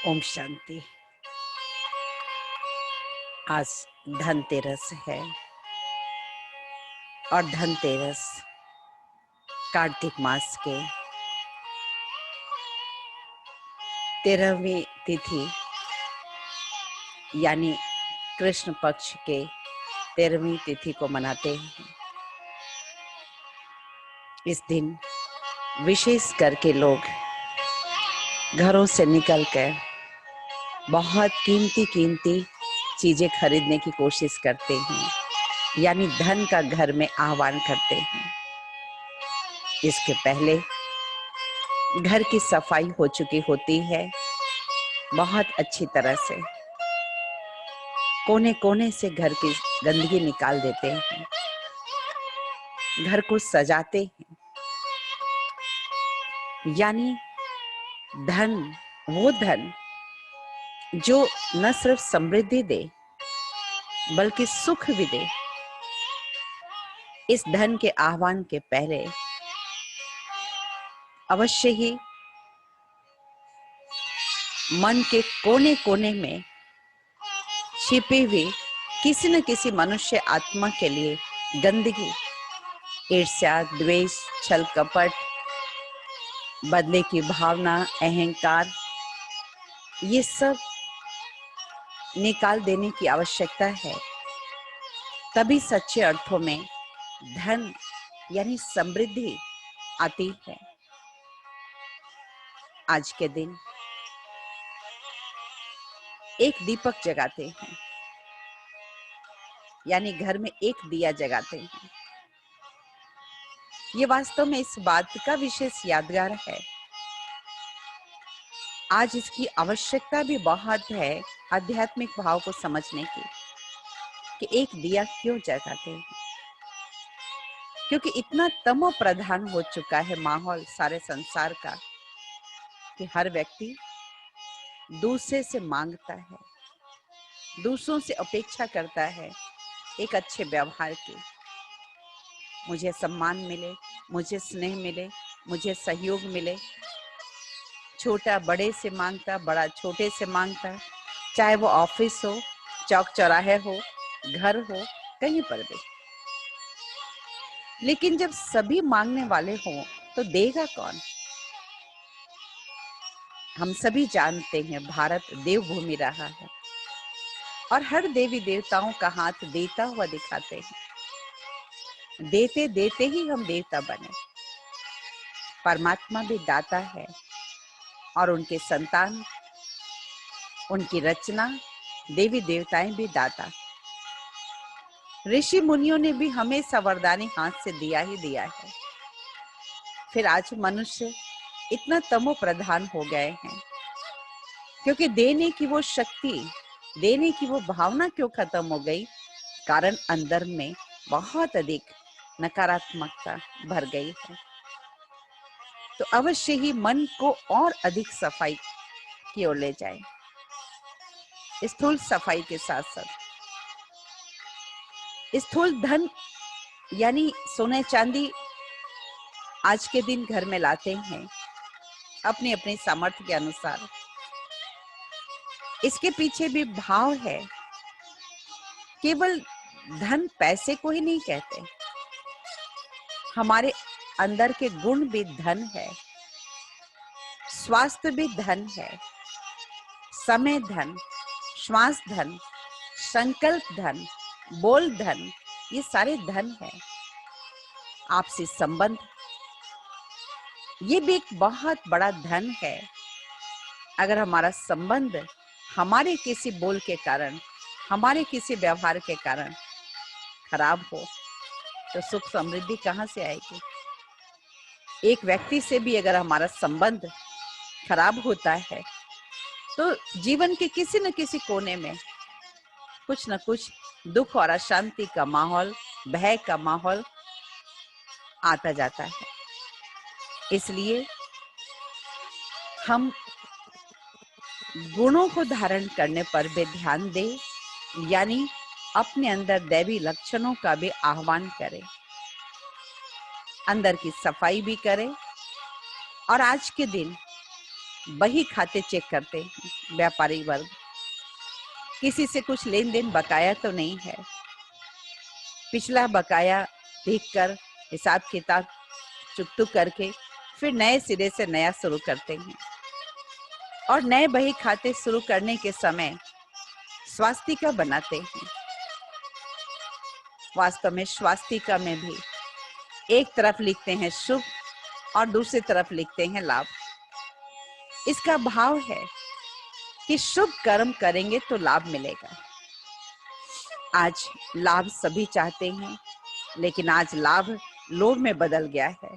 ओम शांति। आज धनतेरस है और धनतेरस कार्तिक मास के 13वीं तिथि यानी कृष्ण पक्ष के 13वीं तिथि को मनाते हैं। इस दिन विशेष करके लोग घरों से निकलकर बहुत कीमती चीजें खरीदने की कोशिश करते हैं, यानी धन का घर में आह्वान करते हैं। इसके पहले घर की सफाई हो चुकी होती है, बहुत अच्छी तरह से कोने कोने से घर की गंदगी निकाल देते हैं, घर को सजाते हैं। यानी धन, वो धन जो न सिर्फ समृद्धि दे बल्कि सुख भी दे, इस धन के आह्वान के पहले अवश्य ही मन के कोने कोने में छिपी हुई किसी न किसी मनुष्य आत्मा के लिए गंदगी, ईर्ष्या, द्वेष, छल कपट, बदले की भावना, अहंकार, ये सब निकाल देने की आवश्यकता है। तभी सच्चे अर्थों में धन यानी समृद्धि आती है। आज के दिन एक दीपक जगाते हैं, यानी घर में एक दिया जगाते हैं। ये वास्तव में इस बात का विशेष यादगार है। आज इसकी आवश्यकता भी बहुत है आध्यात्मिक भाव को समझने की, कि एक दिया क्यों जगाते हैं। क्योंकि इतना तमो प्रधान हो चुका है माहौल सारे संसार का, कि हर व्यक्ति दूसरे से मांगता है, दूसरों से अपेक्षा करता है एक अच्छे व्यवहार की। मुझे सम्मान मिले, मुझे स्नेह मिले, मुझे सहयोग मिले। छोटा बड़े से मांगता, बड़ा छोटे से मांगता, चाहे वो ऑफिस हो, चौक चौराहे हो, घर हो, कहीं पर भी। लेकिन जब सभी मांगने वाले हों तो देगा कौन? हम सभी जानते हैं भारत देवभूमि रहा है और हर देवी देवताओं का हाथ देता हुआ दिखाते हैं। देते देते ही हम देवता बने। परमात्मा भी दाता है और उनके संतान, उनकी रचना, देवी देवताएं भी दाता। ऋषि मुनियों ने भी हमेशा वरदानी हाथ से दिया ही दिया है। फिर आज मनुष्य इतना तमो प्रधान हो गए हैं, क्योंकि देने की वो शक्ति, देने की वो भावना क्यों खत्म हो गई? कारण अंदर में बहुत अधिक नकारात्मकता भर गई है। तो अवश्य ही मन को और अधिक सफाई की ओर ले जाए। स्थूल सफाई के साथ साथ स्थूल धन यानी सोने चांदी आज के दिन घर में लाते हैं अपनी अपनी सामर्थ्य के अनुसार। इसके पीछे भी भाव है। केवल धन पैसे को ही नहीं कहते, हमारे अंदर के गुण भी धन है, स्वास्थ्य भी धन है, समय धन, श्वास धन, संकल्प धन, बोल धन, ये सारे धन है। आपसी संबंध, ये भी एक बहुत बड़ा धन है। अगर हमारा संबंध हमारे किसी बोल के कारण, हमारे किसी व्यवहार के कारण खराब हो तो सुख समृद्धि कहाँ से आएगी? एक व्यक्ति से भी अगर हमारा संबंध खराब होता है तो जीवन के किसी न किसी कोने में कुछ न कुछ दुख और अशांति का माहौल, भय का माहौल आता जाता है। इसलिए हम गुणों को धारण करने पर भी ध्यान दें, यानी अपने अंदर दैवी लक्षणों का भी आह्वान करें, अंदर की सफाई भी करें। और आज के दिन बही खाते चेक करते हैं व्यापारी वर्ग। किसी से कुछ लेन देन बकाया तो नहीं है। पिछला बकाया देखकर हिसाब किताब चुकतू करके फिर नए सिरे से नया शुरू करते हैं। और नए बही खाते शुरू करने के समय स्वास्तिका बनाते हैं। वास्तव में स्वास्तिका में भी एक तरफ लिखते हैं शुभ और दूसरी तरफ लिखते हैं लाभ। इसका भाव है कि शुभ कर्म करेंगे तो लाभ मिलेगा। आज लाभ सभी चाहते हैं, लेकिन आज लाभ लोभ में बदल गया है।